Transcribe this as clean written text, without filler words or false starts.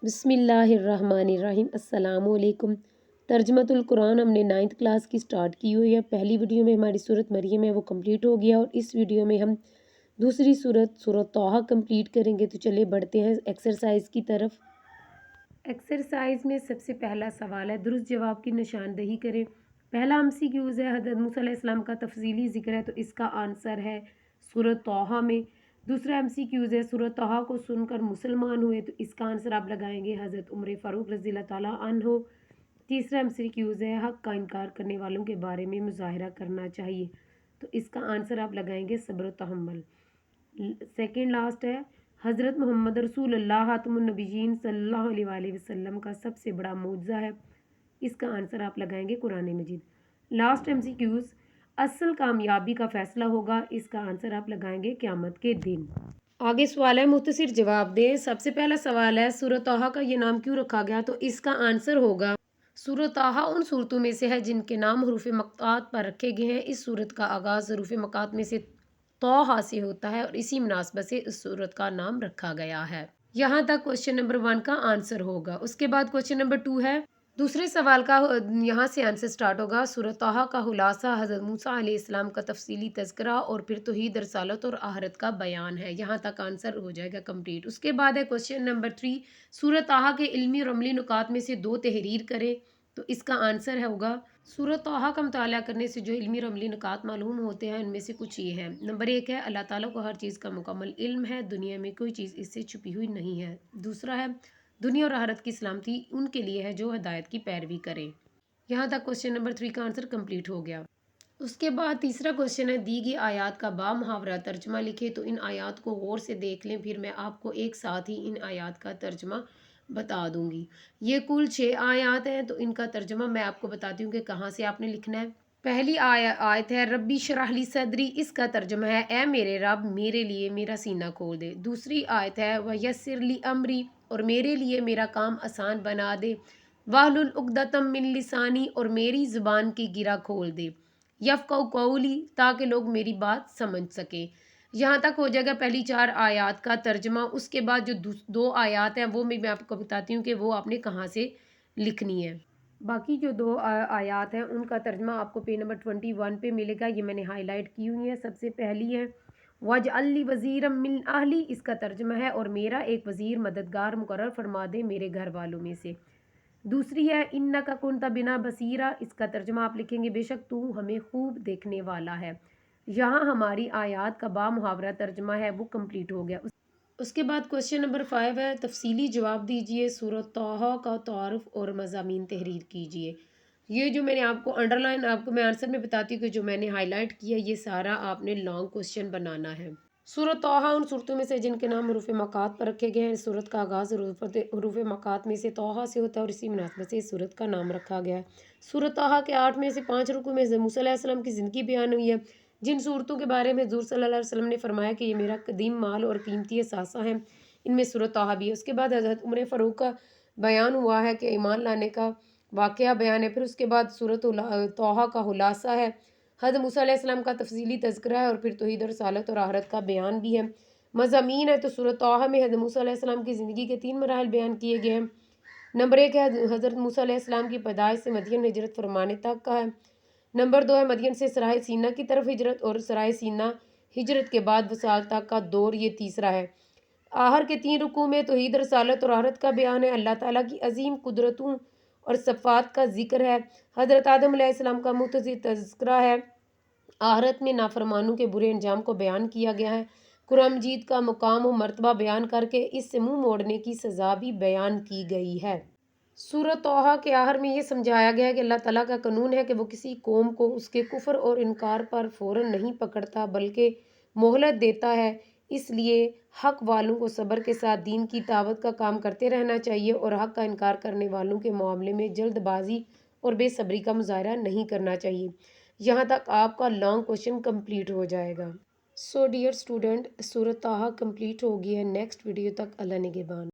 بسم اللہ الرحمن الرحیم۔ السلام علیکم۔ ترجمۃ القرآن ہم نے 9th کلاس کی سٹارٹ کی ہوئی ہے۔ پہلی ویڈیو میں ہماری سورۃ مریم ہے وہ کمپلیٹ ہو گیا، اور اس ویڈیو میں ہم دوسری سورۃ طٰہٰ کمپلیٹ کریں گے۔ تو چلے بڑھتے ہیں ایکسرسائز کی طرف۔ ایکسرسائز میں سب سے پہلا سوال ہے، درست جواب کی نشاندہی کریں۔ پہلا MCQs ہے، حضرت موسیٰ علیہ السلام کا تفصیلی ذکر ہے، تو اس کا آنسر ہے سورۃ طٰہٰ میں۔ دوسرا MCQs ہے، سورۃ طٰہٰ کو سن کر مسلمان ہوئے، تو اس کا آنسر آپ لگائیں گے حضرت عمر فاروق رضی اللہ تعالیٰ عنہ۔ تیسرا MCQs ہے، حق کا انکار کرنے والوں کے بارے میں مظاہرہ کرنا چاہیے، تو اس کا آنسر آپ لگائیں گے صبر و تحمل۔ سیکنڈ لاسٹ ہے، حضرت محمد رسول اللہ خاتم النبیین صلی اللہ علیہ وآلہ وسلم کا سب سے بڑا معجزہ ہے، اس کا آنسر آپ لگائیں گے قرآن مجید۔ لاسٹ MCQs، اصل کامیابی کا فیصلہ ہوگا، اس کا آنسر آپ لگائیں گے قیامت کے دن۔ آگے سوال ہے، مختصر جواب دیں۔ سب سے پہلا سوال ہے، سورۃ طٰہٰ کا یہ نام کیوں رکھا گیا؟ تو اس کا آنسر ہوگا سورۃ طٰہٰ ان صورتوں میں سے ہے جن کے نام حروف مقطوعات پر رکھے گئے ہیں۔ اس صورت کا آغاز حروف مقطوعات میں سے طٰہٰ سے ہوتا ہے، اور اسی مناسبت سے اس صورت کا نام رکھا گیا ہے۔ یہاں تک کوشچن نمبر 1 کا آنسر ہوگا۔ اس کے بعد کوشچن نمبر 2 ہے، دوسرے سوال کا یہاں سے آنسر سٹارٹ ہوگا۔ سورۃ طٰہٰ کا خلاصہ حضرت موسیٰ علیہ السلام کا تفصیلی تذکرہ اور پھر توحید، رسالت اور آخرت کا بیان ہے۔ یہاں تک آنسر ہو جائے گا کمپلیٹ۔ اس کے بعد ہے کوشچن نمبر 3، سورۃ طٰہٰ کے علمی اور عملی نکات میں سے 2 تحریر کریں، تو اس کا آنسر ہوگا سورۃ طٰہٰ کا مطالعہ کرنے سے جو علمی اور عملی نکات معلوم ہوتے ہیں ان میں سے کچھ یہ ہیں۔ نمبر 1 ہے، اللہ تعالیٰ کو ہر چیز کا مکمل علم ہے، دنیا میں کوئی چیز اس سے چھپی ہوئی نہیں ہے۔ دوسرا ہے، دنیا اور آخرت کی سلامتی ان کے لیے ہے جو ہدایت کی پیروی کریں۔ یہاں تک کوشچن نمبر 3 کا آنسر کمپلیٹ ہو گیا۔ اس کے بعد تیسرا کوشچن ہے، دی گئی آیات کا بامحاورہ ترجمہ لکھیں، تو ان آیات کو غور سے دیکھ لیں، پھر میں آپ کو ایک ساتھ ہی ان آیات کا ترجمہ بتا دوں گی۔ یہ کل 6 آیات ہیں، تو ان کا ترجمہ میں آپ کو بتاتی ہوں کہ کہاں سے آپ نے لکھنا ہے۔ پہلی آیت ہے، ربی اشرح لی صدری، اس کا ترجمہ ہے اے میرے رب میرے لیے میرا سینہ کھول دے۔ دوسری آیت ہے، ویسر لی امری، اور میرے لیے میرا کام آسان بنا دے۔ واحلل عقدۃ من لسانی، اور میری زبان کی گرہ کھول دے۔ یفقہوا قولی، تاکہ لوگ میری بات سمجھ سکیں۔ یہاں تک ہو جائے گا پہلی 4 آیات کا ترجمہ۔ اس کے بعد جو 2 آیات ہیں وہ میں آپ کو بتاتی ہوں کہ وہ آپ نے کہاں سے لکھنی ہے۔ باقی جو 2 آیات ہیں ان کا ترجمہ آپ کو پیج نمبر 21 پہ ملے گا، یہ میں نے ہائی لائٹ کی ہوئی ہے۔ سب سے پہلی ہے، وَاجْعَل لِّی وَزِيرًا مِّنْ أَهْلِي، اس کا ترجمہ ہے اور میرا ایک وزیر مددگار مقرر فرما دے میرے گھر والوں میں سے۔ دوسری ہے، اِنَّکَ كُنتَ بِنَا بَصِيرًا، اس کا ترجمہ آپ لکھیں گے بے شک تو ہمیں خوب دیکھنے والا ہے۔ یہاں ہماری آیات کا بامحاورہ ترجمہ ہے وہ کمپلیٹ ہو گیا۔ اس کے بعد کوشچن نمبر 5 ہے، تفصیلی جواب دیجئے، سورۃ طٰہٰ کا تعارف اور مضامین تحریر کیجئے۔ یہ جو میں نے آپ کو انڈر لائن آپ کو میں آنسر میں بتاتی ہوں کہ جو میں نے ہائی لائٹ کیا یہ سارا آپ نے لانگ کوشچن بنانا ہے۔ سورۃ طٰہٰ ان صورتوں میں سے جن کے نام حروف مقطوعات پر رکھے گئے ہیں۔ اس صورت کا آغاز حروف مقطوعات میں سے طٰہٰ سے ہوتا ہے، اور اسی مناسبت سے اس صورت کا نام رکھا گیا ہے۔ سورۃ طٰہٰ کے 8 میں سے 5 رکوع میں حضرت موسیٰ علیہ السلام کی زندگی بیان ہوئی ہے۔ جن صورتوں کے بارے میں حضور صلی اللہ علیہ وسلم نے فرمایا کہ یہ میرا قدیم مال اور قیمتی اثاثہ ہے، ان میں سورۃ طٰہٰ بھی ہے۔ اس کے بعد حضرت عمر فاروق کا بیان ہوا ہے کہ ایمان لانے کا واقعہ بیان ہے۔ پھر اس کے بعد سورۃ طٰہٰ کا خلاصہ ہے، حضرت موسیٰ علیہ السلام کا تفصیلی تذکرہ ہے، اور پھر توحید، رسالت اور آخرت کا بیان بھی ہے۔ مضامین ہے، تو سورۃ طٰہٰ میں حضرت موسیٰ علیہ السلام کی زندگی کے 3 مراحل بیان کیے گئے ہیں۔ نمبر 1 ہے، حضرت موسیٰ علیہ السلام کی پیدائش سے مدین ہجرت فرمانے تک کا ہے۔ نمبر 2 ہے، مدین سے سرائے سینا کی طرف ہجرت، اور سرائے سینا ہجرت کے بعد وصال تک کا دور، یہ تیسرا ہے۔ آخر کے 3 رکوع میں توحید، رسالت اور آخرت کا بیان ہے، اللہ تعالیٰ کی عظیم قدرتوں اور صفات کا ذکر ہے، حضرت آدم علیہ السلام کا مختصر تذکرہ ہے، آخرت میں نافرمانوں کے برے انجام کو بیان کیا گیا ہے، قرآن مجید کا مقام و مرتبہ بیان کر کے اس سے منہ موڑنے کی سزا بھی بیان کی گئی ہے۔ سورۃ طٰہٰ کے آخر میں یہ سمجھایا گیا ہے کہ اللہ تعالیٰ کا قانون ہے کہ وہ کسی قوم کو اس کے کفر اور انکار پر فوراً نہیں پکڑتا بلکہ مہلت دیتا ہے، اس لیے حق والوں کو صبر کے ساتھ دین کی دعوت کا کام کرتے رہنا چاہیے، اور حق کا انکار کرنے والوں کے معاملے میں جلد بازی اور بے صبری کا مظاہرہ نہیں کرنا چاہیے۔ یہاں تک آپ کا لانگ کوشچن کمپلیٹ ہو جائے گا۔ سو ڈیئر اسٹوڈنٹ، سورۃ طٰہٰ کمپلیٹ ہو گئی ہے۔ نیکسٹ ویڈیو تک اللہ نگہبان۔